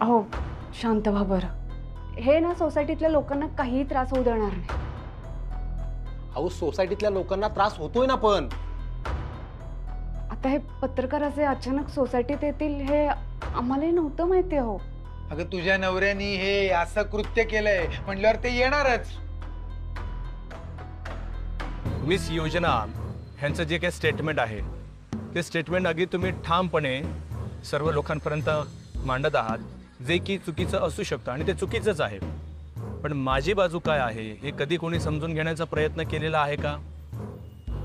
अहो शांत व्हा बरं. हे ना सोसायटीतल्या लोकांना काही त्रास होऊ देणार नाही. अहो सोसायटीतल्या लोकांना त्रास होतोय ना, पण आता हे पत्रकार असे अचानक सोसायटीत येतील हे आम्हालाही नव्हतं माहिती. अहो अगं तुझ्या नवऱ्यानी हे असं कृत्य केलंय म्हणल्यावर ते येणारच. मिस योजना ह्यांचं जे काही स्टेटमेंट आहे ते स्टेटमेंट अगदी तुम्ही ठामपणे सर्व लोकांपर्यंत मांडत आहात, जे की चुकीचं असू शकतं आणि ते चुकीचंच आहे. पण माझी बाजू काय आहे हे कधी कोणी समजून घेण्याचा प्रयत्न केलेला आहे का?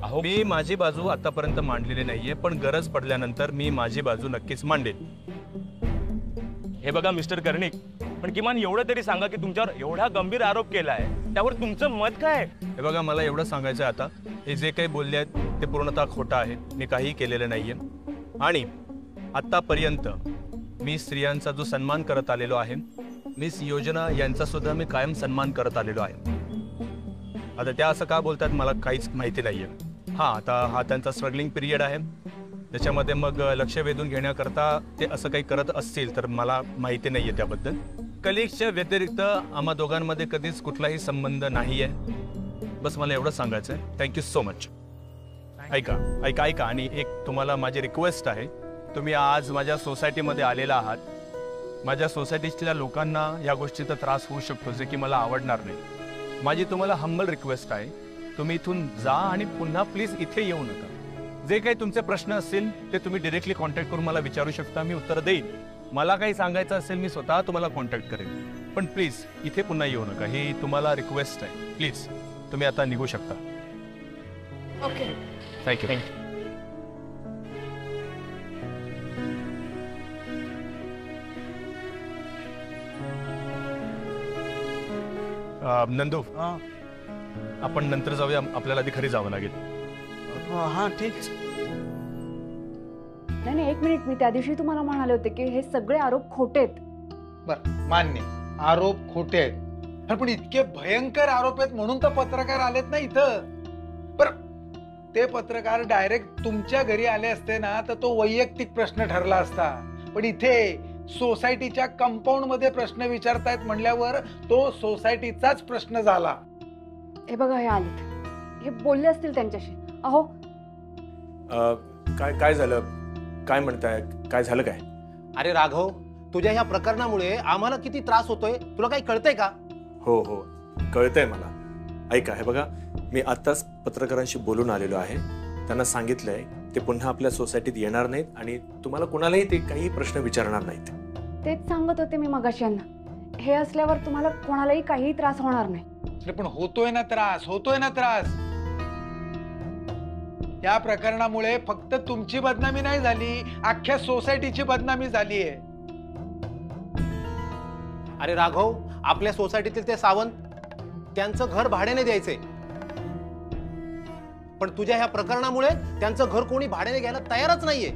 अहो मी माझी बाजू आतापर्यंत मांडलेली नाहीये, पण गरज पडल्यानंतर मी माझी बाजू नक्कीच मांडेल. हे बघा मिस्टर कर्णिक, पण किमान एवढं तरी सांगा की तुमच्यावर एवढा गंभीर आरोप केलाय त्यावर तुमचं मत काय? हे बघा मला एवढं सांगायचं आहे आता, हे जे काही बोलले आहेत ते पूर्णतः खोटं आहे. मी काहीही केलेलं नाहीये आणि आतापर्यंत मी स्त्रियांचा जो सन्मान करत आलेलो आहे, मिस योजना यांचा सुद्धा मी कायम सन्मान करत आलेलो आहे. आता त्या असं का बोलतात मला काहीच माहिती नाहीये. हां, आता हा त्यांचा स्ट्रगलिंग पिरियड आहे, त्याच्यामध्ये मग लक्ष वेधून घेण्याकरता ते असं काही करत असतील तर मला माहिती नाहीये त्याबद्दल. कलिग्सच्या व्यतिरिक्त आम्हा दोघांमध्ये कधीच कुठलाही संबंध नाही आहे. बस मला एवढं सांगायचं आहे. Thank you so much. ऐका ऐका ऐका आणि एक तुम्हाला माझी रिक्वेस्ट आहे, तुम्ही आज माझ्या सोसायटीमध्ये आलेला आहात. माझ्या सोसायटीतल्या लोकांना या गोष्टीचा त्रास होऊ शकतो जे की मला आवडणार नाही. माझी तुम्हाला हंबल रिक्वेस्ट आहे, तुम्ही इथून जा आणि पुन्हा प्लीज इथे येऊ नका. जे काही तुमचे प्रश्न असतील ते तुम्ही डायरेक्टली कॉन्टॅक्ट करून मला विचारू शकता, मी उत्तर देईन. मला काही सांगायचं असेल मी स्वतः तुम्हाला कॉन्टॅक्ट करेन, पण प्लीज इथे पुन्हा येऊ नका. ही तुम्हाला रिक्वेस्ट आहे. प्लीज तुम्ही आता निघू शकता. Okay thank you. नंदू, आपण नंतर जाऊया, आपल्याला आधी घरी जावं लागेल. हा ठीक. नाही नाही, एक मिनिट. मी त्या दिवशी तुम्हाला म्हणाले होते की हे सगळे आरोप खोटे आहेत. बर मान्य, आरोप खोटे आहेत, पण इतके भयंकर आरोप आहेत म्हणून तर पत्रकार आलेत ना इथं. बर ते पत्रकार डायरेक्ट तुमच्या घरी आले असते ना तर तो वैयक्तिक प्रश्न ठरला असता, पण इथे सोसायटीच्या कंपाऊंड मध्ये प्रश्न विचारतायत म्हणल्यावर तो सोसायटीचाच प्रश्न झाला. हे बघा हे आलेत, हे बोलले असतील त्यांच्याशी. अहो काय झालं, काय म्हणताय, काय झालं काय? अरे राघव, तुझ्या ह्या प्रकरणामुळे आम्हाला किती त्रास होतोय तुला काही कळतंय का? हो हो कळतंय मला. ऐका, हे बघा मी आत्ताच पत्रकारांशी बोलून आलेलो आहे. त्यांना सांगितलंय ते पुन्हा आपल्या सोसायटीत येणार नाहीत आणि तुम्हाला कोणालाही ते काही प्रश्न विचारणार नाहीत. तेच सांगत होते मी मगाशी यांना. हे असल्यावर तुम्हाला कोणालाही काही त्रास होणार नाही. अरे पण होतोय ना त्रास, होतोय ना त्रास. या प्रकरणामुळे फक्त तुमची बदनामी नाही झाली, अख्ख्या सोसायटीची बदनामी झालीये. अरे राघव, आपल्या सोसायटीतील ते सावंत, त्यांचं घर भाड्याने द्यायचंय, पण तुझ्या ह्या प्रकरणामुळे त्यांचं घर कोणी भाड्याने घ्यायला तयारच नाहीये.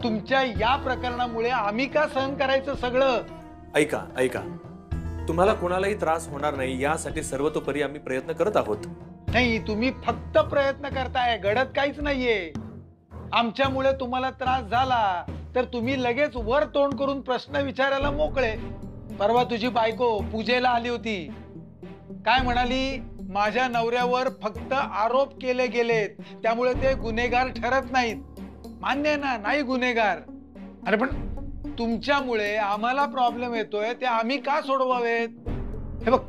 तुमच्या या प्रकरणामुळे आम्ही का सहन करायचं सगळं? ऐका ऐका, तुम्हाला कोणालाही त्रास होणार नाही यासाठी सर्वतोपरी आम्ही प्रयत्न करत आहोत. नाही, तुम्ही फक्त प्रयत्न करताय, घडत काहीच नाहीये. आमच्यामुळे तुम्हाला त्रास झाला तर तुम्ही लगेच वर तोंड करून प्रश्न विचारायला मोकळे. परवा तुझी बायको पूजेला आली होती, काय म्हणाली? माझ्या नवऱ्यावर फक्त आरोप केले गेलेत त्यामुळे ते गुन्हेगार ठरत नाहीत. मान्य आहे ना, नाही गुन्हेगार. अरे पण तुमच्यामुळे आम्हाला प्रॉब्लेम येतोय, ते आम्ही का सोडवावेत? हे बघ,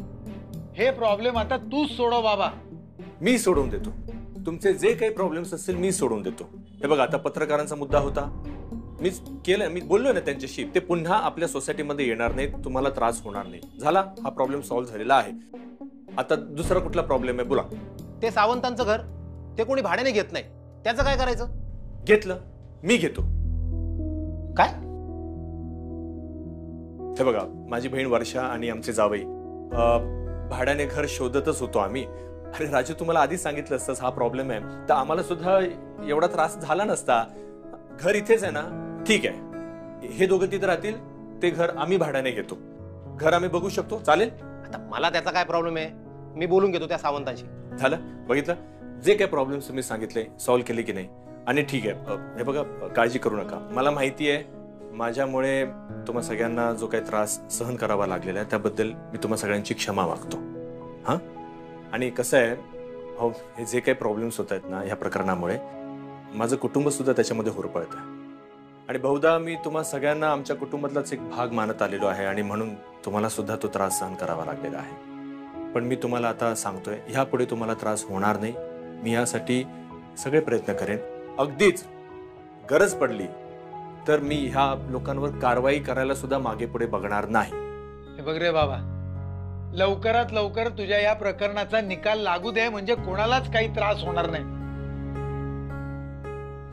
हे प्रॉब्लेम आता तूच सोडव बाबा. मी सोडून देतो तुमचे जे काही प्रॉब्लेम्स असतील, मी सोडून देतो. हे बघा, आता पत्रकारांचा मुद्दा होता, मीच केलं, मी बोललोय ना त्यांच्याशी, ते पुन्हा आपल्या सोसायटीमध्ये येणार नाहीत, तुम्हाला त्रास होणार नाही. झाला, हा प्रॉब्लेम सॉल्व्ह झालेला आहे. आता दुसरा कुठला प्रॉब्लेम आहे बोला. ते सावंतांचं घर ते कोणी भाड्याने घेत नाही, त्याचं काय करायचं? घेतलं, मी घेतो. काय? हे बघा, माझी बहीण वर्षा आणि आमचे जावई भाड्याने घर शोधतच होतो आम्ही. अरे राजू, तुम्हाला आधी सांगितलं असतंस हा प्रॉब्लेम आहे तर आम्हाला सुद्धा एवढा त्रास झाला नसता. घर इथेच आहे ना, ठीक आहे, हे दोघं तिथे राहतील, ते घर आम्ही भाड्याने घेतो. घर आम्ही बघू शकतो, चालेल? आता मला त्याचा काय प्रॉब्लेम आहे, मी बोलून घेतो त्या सावंतांशी. झालं, बघितलं, जे काही प्रॉब्लेम्स तुम्ही सांगितले सॉल्व्ह केले की नाही. आणि ठीक आहे, हे बघा, काळजी करू नका. मला माहिती आहे माझ्यामुळे तुम्हा सगळ्यांना जो काही त्रास सहन करावा लागलेला आहे त्याबद्दल मी तुम्हा सगळ्यांची क्षमा मागतो. हां, आणि कसं आहे हो, हे जे काही प्रॉब्लेम्स होत आहेत ना ह्या प्रकरणामुळे माझं कुटुंब सुद्धा त्याच्यामध्ये होरपळत आहे आणि बहुधा मी तुम्हा सगळ्यांना आमच्या कुटुंबातलाच एक भाग मानत आलेलो आहे आणि म्हणून तुम्हाला सुद्धा तो त्रास सहन करावा लागलेला आहे. पण मी तुम्हाला आता सांगतोय ह्यापुढे तुम्हाला त्रास होणार नाही. मी यासाठी सगळे प्रयत्न करेन. अगदीच गरज पडली तर मी ह्या लोकांवर कारवाई करायला सुद्धा मागे पुढे बघणार नाही. हे बघ रे बाबा, लवकरात लवकर तुझ्या या प्रकरणाचा निकाल लागू दे म्हणजे कोणालाच काही त्रास होणार नाही.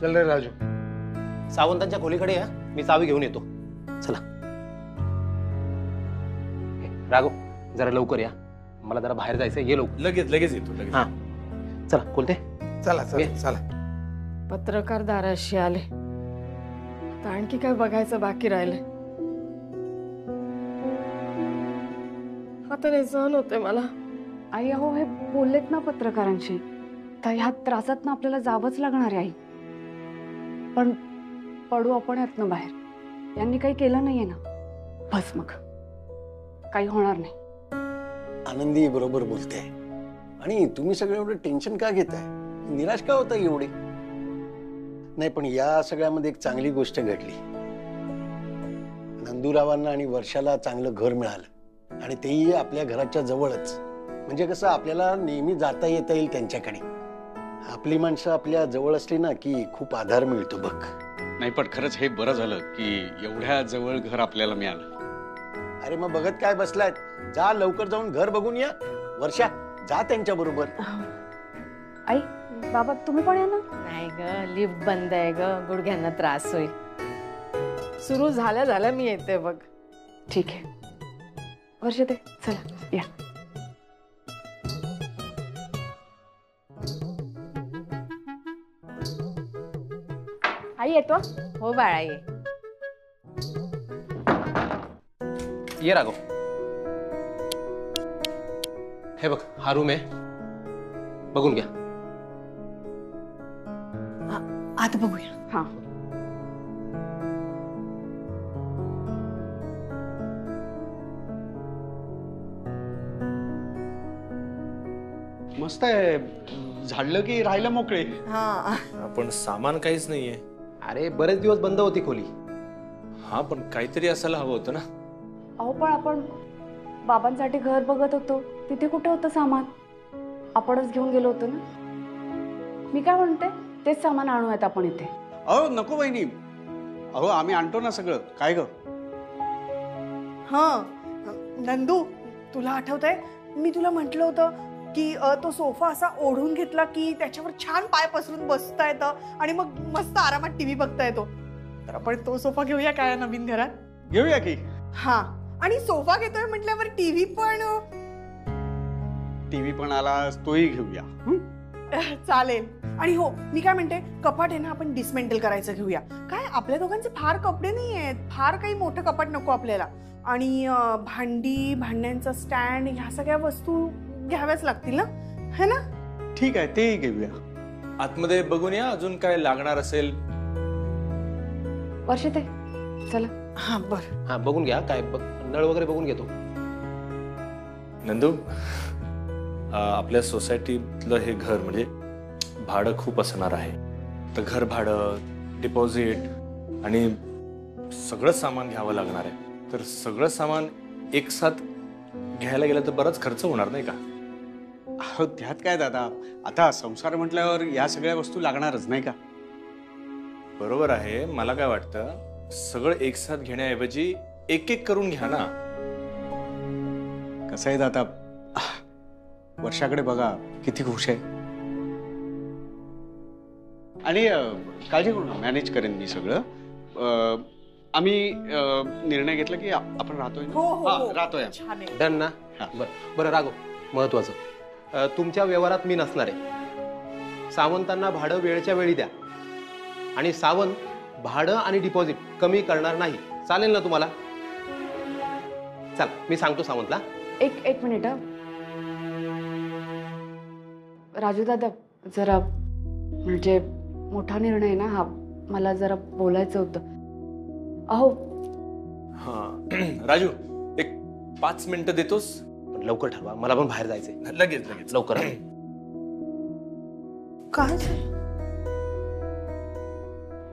चल रे राजू. सावंतांच्या खोलीकडे या, मी चावी घेऊन येतो. चला राघव, जरा लवकर या, मला जरा बाहेर जायचंय. ये लवकर. लगेच येतो लगेच. हा चला खोलते. चला चला चला. पत्रकार दाराशी आले, आता आणखी काय बघायचं बाकी राहिलंय. आता नाही सहन होते मला. आई अहो हे बोललेत ना पत्रकारांशी, तर ह्या त्रासात ना आपल्याला जावंच लागणार आहे आई. पण पडू आपण यातनं बाहेर. यांनी काही केलं नाहीये ना, बस मग काही होणार नाही. आनंदी बरोबर बोलते. आणि तुम्ही सगळे एवढं टेन्शन का घेताय, निराश का होता एवढे? नाही, पण या सगळ्यामध्ये एक चांगली गोष्ट घडली. नंदूरावांना आणि वर्षाला चांगलं घर मिळालं आणि तेही आपल्या घराच्या जवळच. म्हणजे कसं आपल्याला नेहमी जाता येता येईल त्यांच्याकडे. आपली माणसं आपल्या जवळ असली ना की खूप आधार मिळतो बघ. नाही, पण खरंच हे बरं झालं की एवढ्या जवळ घर आपल्याला मिळालं. अरे मग बघत काय बसलायत, जा लवकर जाऊन घर बघून या. वर्षा, जा त्यांच्या बरोबर. आई बाबा तुम्ही पण या ना. नाही ग, लिफ्ट बंद आहे ग, गुडघ्यांना त्रास होईल. सुरू झाल्या झाल्या मी येते बघ. ठीक आहे वर्षते, चला या. आई येतो. हो बाळा, ये. ये राघव. हे बघ हा रूम आहे, बघून घ्या. आत बघूया. हा मस्त आहे. झाडलं की राहिलं मोकळे. हा, पण सामान काहीच नाहीये. अरे बरेच दिवस बंद होती खोली. हा, पण काहीतरी असायला हवं होतं ना. अहो पण आपण बाबांसाठी घर बघत होतो, तिथे कुठे होतं सामान? आपणच घेऊन गेलो होतो ना. मी काय म्हणते, तेच सामान आणूयात आपण इथे. अहो नको वहिनी, अहो आम्ही आणतो ना सगळं. काय ग? हा नंदू, तुला आठवतंय मी तुला म्हटलं होतं की तो सोफा असा ओढून घेतला की त्याच्यावर छान पाय पसरून बसता येतं आणि मग मस्त आरामात टीव्ही बघता येतो. तर आपण तो सोफा घेऊया काय नवीन घरात? घेऊया की. हा, आणि सोफा घेतोय म्हटल्यावर टीव्ही पण आला, तोही घेऊया. चालेल. आणि हो, मी काय म्हणते, कपाट आहे ना आपण डिसमेंटल करायचं घेऊया. काय आपल्या दोघांचे फार कपडे नाही आहेत, फार काही मोठं कपाट नको आपल्याला. आणि भांडी, भांड्यांचा स्टँड, ह्या सगळ्या वस्तू घ्याव्याच लागतील ना, है ना? ठीक आहे, तेही घेऊया. आतमध्ये बघून या, अजून काय लागणार असेल. वर्षते चला. हा बर. हा बघून घ्या, काय नळ वगैरे बघून घेतो. नंदू, आपल्या सोसायटीतलं हे घर म्हणजे भाडं खूप असणार आहे. तर घर भाडं, डिपॉझिट आणि सगळं सामान घ्यावं लागणार आहे. तर सगळं सामान एक साथ घ्यायला गेलं तर बराच खर्च होणार नाही का? अहो त्यात काय दादा, आता संसार म्हटल्यावर या सगळ्या वस्तू लागणारच नाही का? बरोबर आहे. मला काय वाटतं, सगळं एक साथ घेण्याऐवजी एक एक करून घ्या ना. कसं आहे दादा, वर्षाकडे बघा किती खुश आहे. आणि काळजी करू नका, मॅनेज करेन मी सगळं. आम्ही निर्णय घेतला की आपण राहतोय. राहतोय. डन ना? बरं राघव, महत्वाचं, तुमच्या व्यवहारात मी नसणार आहे. सावंतांना भाडं वेळच्या वेळी द्या. आणि सावंत भाडं आणि डिपॉझिट कमी करणार नाही. चालेल ना तुम्हाला? चल, मी सांगतो सावंतला. एक मिनिट. राजू दादा, जरा म्हणजे मोठा निर्णय ना हा, मला जरा बोलायचं होतं. अहो हा राजू, एक 5 मिनिटं देतोस? पण लवकर ठरवा, मला पण बाहेर जायचंय. लगेच लगेच. लवकर. काय झालं?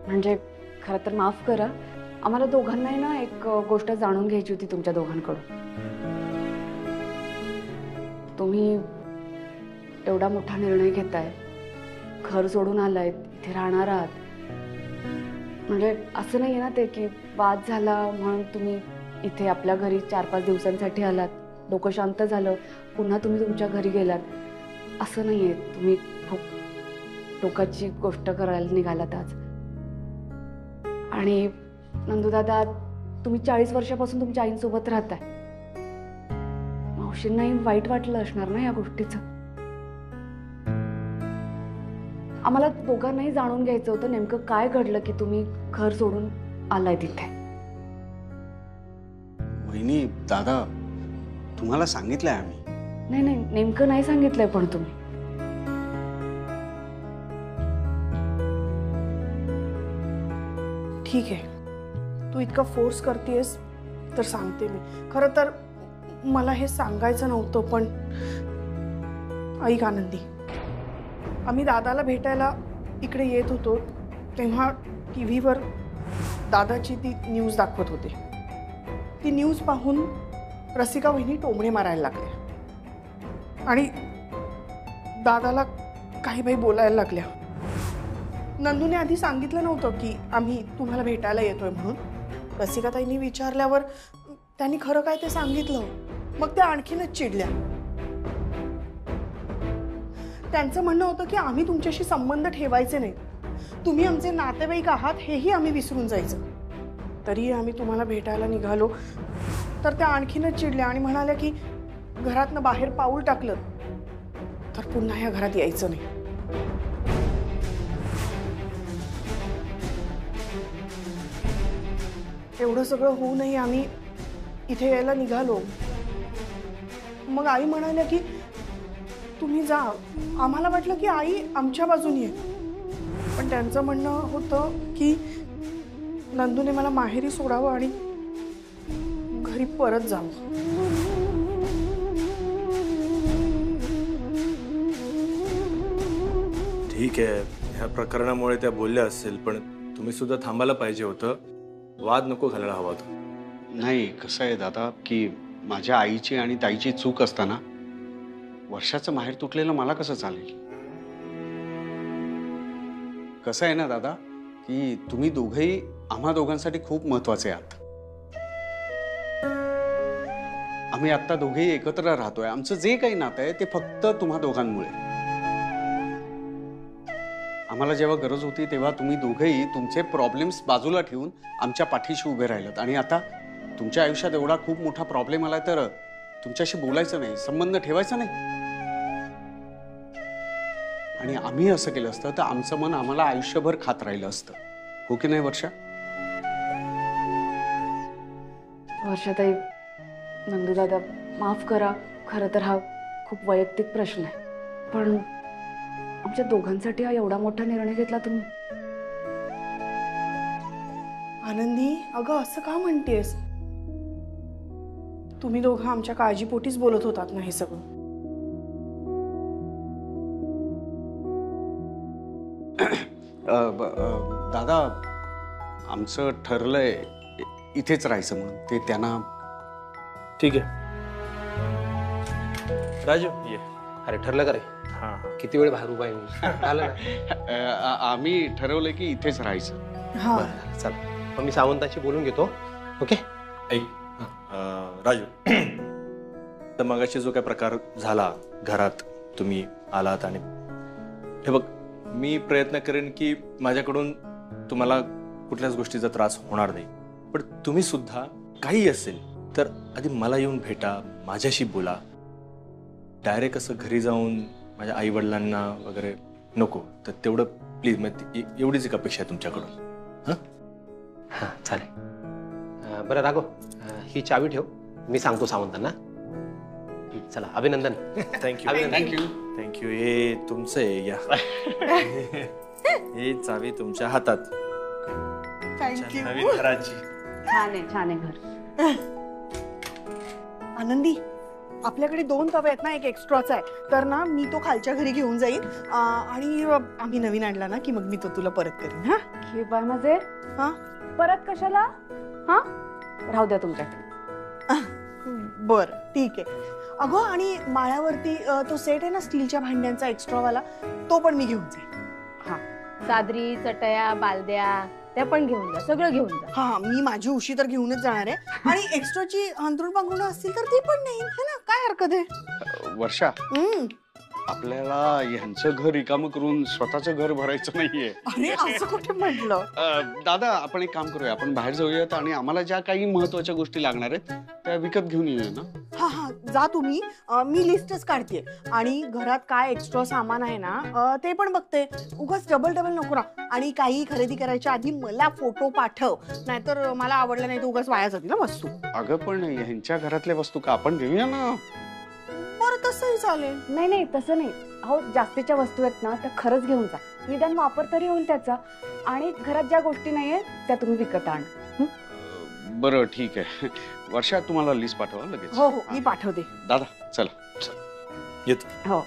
म्हणजे खरं तर माफ करा, आम्हाला दोघांनाही ना एक गोष्ट जाणून घ्यायची होती तुमच्या दोघांकडून. तुम्ही एवढा मोठा निर्णय घेताय, घर सोडून आलाय, इथे राहणार आहात. म्हणजे असं नाहीये ना ते की वाद झाला म्हणून तुम्ही इथे आपल्या घरी 4-5 दिवसांसाठी आलात, डोकं शांत झालं, पुन्हा तुम्ही तुमच्या घरी गेलात. असं नाहीये. तुम्ही खूप टोकाची गोष्ट करायला निघालात आज. आणि नंदूदादा, तुम्ही 40 वर्षापासून तुमच्या आईंसोबत राहताय. मावशींनाही वाईट वाटलं असणार ना या गोष्टीचं. आम्हाला दोघांनाही जाणून घ्यायचं होतं नेमकं काय घडलं की तुम्ही घर सोडून आलाय तिथे. वहिनी, दादा, तुम्हाला सांगितलंय आम्ही. नाही नाही, नेमकं नाही सांगितलंय पण तुम्ही. ठीक आहे, तू इतका फोर्स करतेस तर सांगते मी. खरं तर मला हे सांगायचं नव्हतं, पण ऐक आनंदी, आम्ही दादाला भेटायला इकडे येत होतो तेव्हा टीव्हीवर दादाची ती न्यूज दाखवत होते. ती न्यूज पाहून रसिका वहिनी टोमणे मारायला लागल्या आणि दादाला काही बाई बोलायला लागल्या. नंदूने आधी सांगितलं नव्हतं की आम्ही तुम्हाला भेटायला येतोय म्हणून. रसिकाताईंनी विचारल्यावर त्यांनी खरं काय ते सांगितलं. मग त्या आणखीनच चिडल्या. त्यांचं म्हणणं होतं की आम्ही तुमच्याशी संबंध ठेवायचे नाही, तुम्ही आमचे नातेवाईक आहात हेही आम्ही विसरून जायचं. तरी आम्ही तुम्हाला भेटायला निघालो तर त्या आणखीनच चिडल्या आणि म्हणाल्या की घरातनं बाहेर पाऊल टाकलं तर पुन्हा या घरात यायचं नाही. एवढं सगळं होऊनही आम्ही इथे यायला निघालो. मग आई म्हणाल्या की तुम्ही जा. आम्हाला वाटलं की आई आमच्या बाजूनी आहे, पण त्यांचं म्हणणं होतं की नंदूने मला माहेरी सोडावं आणि घरी परत जावं. ठीक आहे, ह्या प्रकरणामुळे त्या बोलल्या असेल, पण तुम्ही सुद्धा थांबायला पाहिजे होतं. वाद नको घालायला हवा होता. नाही, कसं आहे दादा की माझ्या आईची आणि ताईची चूक असताना वर्षाचं माहेर तुटलेलं मला कसं चालेल. कसं आहे ना दादा की तुम्ही दोघंही आम्हा दोघांसाठी खूप महत्वाचे आहात. आम्ही आत्ता दोघेही एकत्र राहतोय. आमचं जे काही नातं आहे ते फक्त तुम्हा दोघांमुळे. आम्हाला जेव्हा गरज होती तेव्हा तुम्ही दोघेही तुमचे प्रॉब्लेम्स बाजूला ठेवून आमच्या पाठीशी उभे राहिलात. आणि आता तुमच्या आयुष्यात एवढा खूप मोठा प्रॉब्लेम आलाय तर तुमच्याशी बोलायचं नाही, संबंध ठेवायचा नाही. आणि आम्ही असं केलं असतं तर आमचं मन आम्हाला आयुष्यभर खात राहिलं असतं. हो की नाही वर्षा? वर्षाताई, नंदूदादा, माफ करा. खरं तर हा खूप वैयक्तिक प्रश्न आहे, पण आमच्या दोघांसाठी हा एवढा मोठा निर्णय घेतला तुम्ही. आनंदी, अगं असं का म्हणतेस? तुम्ही दोघं आमच्या काळजीपोटीच बोलत होतात ना हे सगळं. दादा, आमचं ठरलंय इथेच राहायचं म्हणून. ते त्यांना. ठीक आहे राजू, ये. अरे ठरलं का रे? हां, किती वेळ बाहेर उभा आहे मी? आलं ना? आम्ही ठरवलंय की इथेच राहायचं. हा, बरं, चल. मग मी सावंताशी बोलून घेतो. ओके? ऐक राजू, तर मगाशी जो काय प्रकार झाला घरात, तुम्ही आलात आणि हे बघ, मी प्रयत्न करेन की माझ्याकडून तुम्हाला कुठल्याच गोष्टीचा त्रास होणार नाही. पण तुम्ही सुद्धा काही असेल तर आधी मला येऊन भेटा, माझ्याशी बोला. डायरेक्ट असं घरी जाऊन माझ्या आई वडिलांना वगैरे नको. तर तेवढं प्लीज, एवढीच एक अपेक्षा आहे तुमच्याकडून. हां, चालेल. बरं राघव, ही चावी ठेव, मी सांगतो सावंतांना. चला, अभिनंदन. थँक्यू. थँक्यू. थँक्यू. हे तुमचं आहे, या. हे चावी तुमच्या हातात, थँक्यू. नवीन घराची. छान आहे घर. आनंदी, आपल्याकडे 2 तवे आहेत ना, एक एक्स्ट्राचा आहे, तर ना मी तो खालच्या घरी घेऊन जाईन आणि आम्ही नवीन आणला ना की मग मी तो तुला परत करीन. हा हे बाय माझे. हा परत कशाला? हा राहू द्या तुमच्याकडे. बर ठीक आहे. अगं आणि माळ्यावरती तो सेट आहे ना स्टीलच्या भांड्यांचा एक्स्ट्रावाला, तो पण मी घेऊन जाईन. हा, चादरी, चटया, बालद्या त्या पण घेऊन जा, सगळं घेऊन जा. हा, मी माझी उशी तर घेऊनच जाणार आहे आणि एक्स्ट्राची अंथरूण पांघरुणं असतील तर ती पण नाही है ना, काय हरकत आहे. वर्षा, आपल्याला ह्यांचं घर रिकामं करून स्वतःचं घर भरायचं नाहीये. अरे असं कुठे म्हटलं. दादा, आपण एक काम करूया, आपण बाहेर जाऊयात आणि आम्हाला ज्या काही महत्वाच्या गोष्टी लागणार आहेत त्या विकत घेऊन येऊया ना. हा हा, जा तुम्ही. मी लिस्टच काढते आणि घरात काय एक्स्ट्रा सामान आहे ना ते पण बघते. उगाच डबल नको ना. आणि काही खरेदी करायच्या आधी मला फोटो पाठव, नाहीतर मला आवडलं नाही तर उगाच वाया जातील ना वस्तू. अगं पण ह्यांच्या घरातल्या वस्तू का आपण घेऊया ना. बरं तसंही चालेल. नाही तसं नाही. अहो जास्तीच्या वस्तू आहेत ना त्या खरंच घेऊन जा, निदान वापर तरी होईल त्याचा. आणि घरात ज्या गोष्टी नाहीये त्या तुम्ही विकत आणा. बरं ठीक आहे. वर्षा, तुम्हाला लिस्ट पाठवा लगेच. हो हो, मी पाठवते. दादा चला येतो. हो.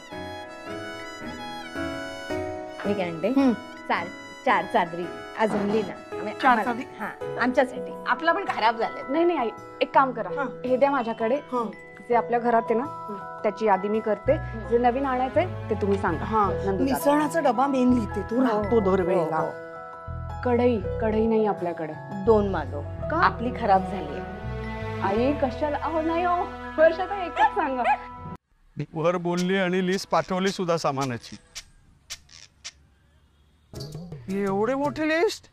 मी काय म्हणते, 4 चादरी अजून लिहिना. 4 चादरी? हा, आमच्यासाठी. आपला पण खराब झाले. नाही आई, एक काम करा, हे द्या माझ्याकडे. जे आपल्या घरात आहे ना त्याची यादी मी करते. जे नवीन आणायचंय ते तुम्ही सांगा. हा, मिसळाचा डबा मेन लिहिते तू, राहतो दरवेळेला. कढई नाही आपल्याकडे. 2 मागव का? आपली खराब झाली. आई कशाला? अहो नाही हो, वर्षात एकच सांगा. वर बोलली आणि लिस्ट पाठवली सुद्धा सामानाची. एवढे मोठी लिस्ट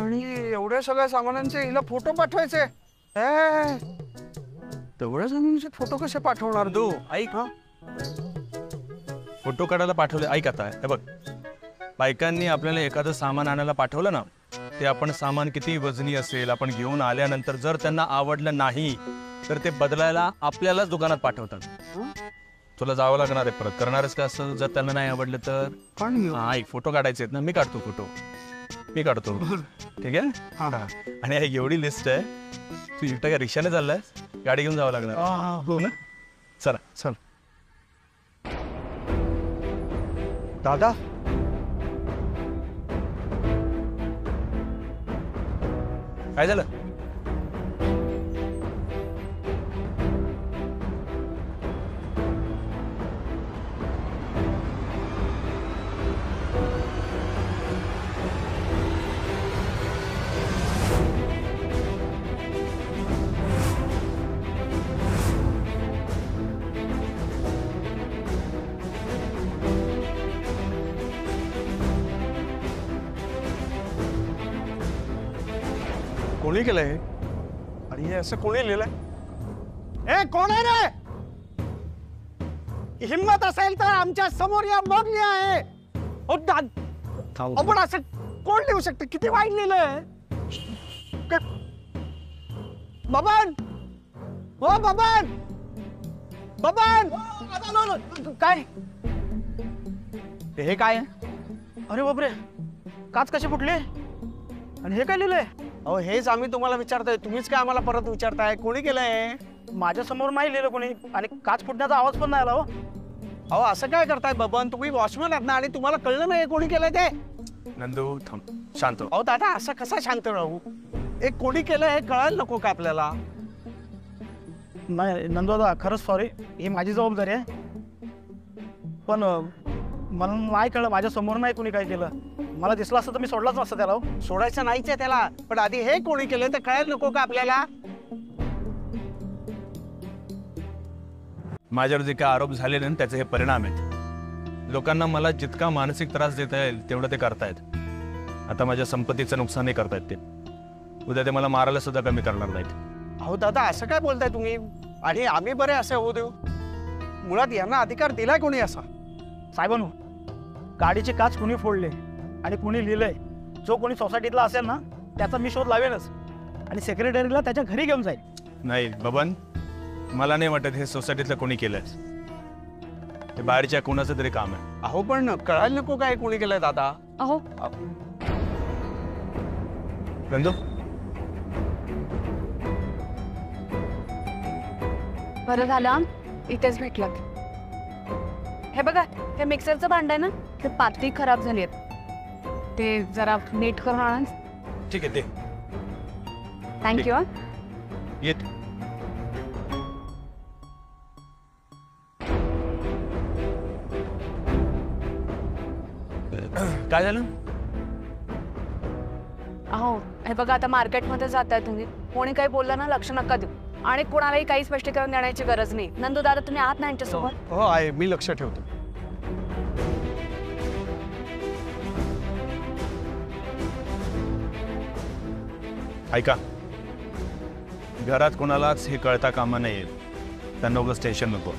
आणि एवढ्या सगळ्या सामानांचे हिला फोटो पाठवायचे. तेवढ्या सामानांचे फोटो कसे पाठवणार तू? ऐक, फोटो काढायला पाठवले. ऐक आता, हे बघ, बायकांनी आपल्याला एखादं सामान आणायला पाठवलं ना, ते आपण सामान किती वजनी असेल, आपण घेऊन आल्यानंतर जर त्यांना आवडलं नाही तर ते बदलायला आपल्यालाच दुकानात पाठवतात. तुला जावं लागणार आहे परत. करणारच का असं? जर त्यांना नाही आवडलं तर? ऐक, फोटो काढायचे आहेत ना, मी काढतो फोटो. ठीक आहे. आणि एवढी लिस्ट आहे, तू एकटा का रिक्षाने चाललायस? गाडी घेऊन जावं लागणार. हो ना, चल. दादा, काय झालं? कोणी केलंय? आणि हे असं कोणी लिहिलंय? ए, कोण आहे रे? हिम्मत असेल तर आमच्या समोर या, मग लिहा. आहे पण असं कोण लिहू शकतं? किती वाईट लिहिलंय. बबन, हो बबन, काय हे काय आहे? अरे बापरे, काच कशी फुटली? आणि हे काय लिहिलंय? अहो हेच आम्ही तुम्हाला विचारतोय, तुम्हीच काय आम्हाला परत विचारताय? कोणी केलंय? माझ्या समोर नाही लिहिलं कोणी, आणि काच फुटण्याचा आवाज पण नाही आला. हो अहो असं काय करताय बबन? तुम्ही वॉचमॅन आहात ना, आणि तुम्हाला कळलं नाही कोणी केलंय ते? नंदू थांब, शांत हो. अहो दादा, असं कसा शांत राहू? एक कोणी केलंय हे कळायला नको का आपल्याला? नाही नंदूदा, खरंच सॉरी, ही माझी जबाबदारी आहे. पण मला नाही कळलं, माझ्या समोर नाही कोणी काय केलं. मला दिसलं असतं तर मी सोडलाच नसतं त्याला. सोडायचं नाहीच आहे त्याला, पण आधी हे कोणी केलंय ते कळायला नको का आपल्याला? माझ्यावर जे काय आरोप झालेले ना त्याचे हे परिणाम आहेत. लोकांना मला जितका मानसिक त्रास देता येईल तेवढं ते करतायत. आता माझ्या संपत्तीचं नुकसानही करतायत ते. उद्या ते मला मारायला सुद्धा कमी करणार नाहीत. अहो दादा, असं काय बोलताय तुम्ही? आणि आम्ही बरे असे होऊ देऊ? मुळात यांना अधिकार दिलाय कोणी असा? साहेबांनो, गाडीचे काच कुणी फोडले आणि कुणी लिहिलंय, जो कोणी सोसायटीतला असेल ना त्याचा मी शोध लावेनच, आणि सेक्रेटरीला त्याच्या घरी घेऊन जाईल. नाही बबन, मला नाही वाटत हे सोसायटीतलं कोणी केलंय. हे बाहेरच्या कोणाचं तरी काम आहे. अहो पण कळायला नको काय कोणी केलंय दादा? अहो नंदू, बरं झालं इथेच भेटलात. हे बघा, हे मिक्सरचं भांड आहे ना, ते पाती खराब झाली आहेत, ते जरा नीट करून आणा. ठीक आहे, ते थँक्यू. येत. काय झालं? अहो हे बघा, आता मार्केटमध्ये जाताय तुम्ही, कोणी काही बोललं ना लक्ष नका देऊ, आणि कोणालाही काही स्पष्टीकरण देण्याची गरज नाही. नंदू दादा तुम्ही आहात ना यांच्यासोबत? हो आहे, मी लक्ष ठेवतो. ऐका, घरात कोणालाच हे कळता कामा नये. त्यांना उगाच टेन्शन नको.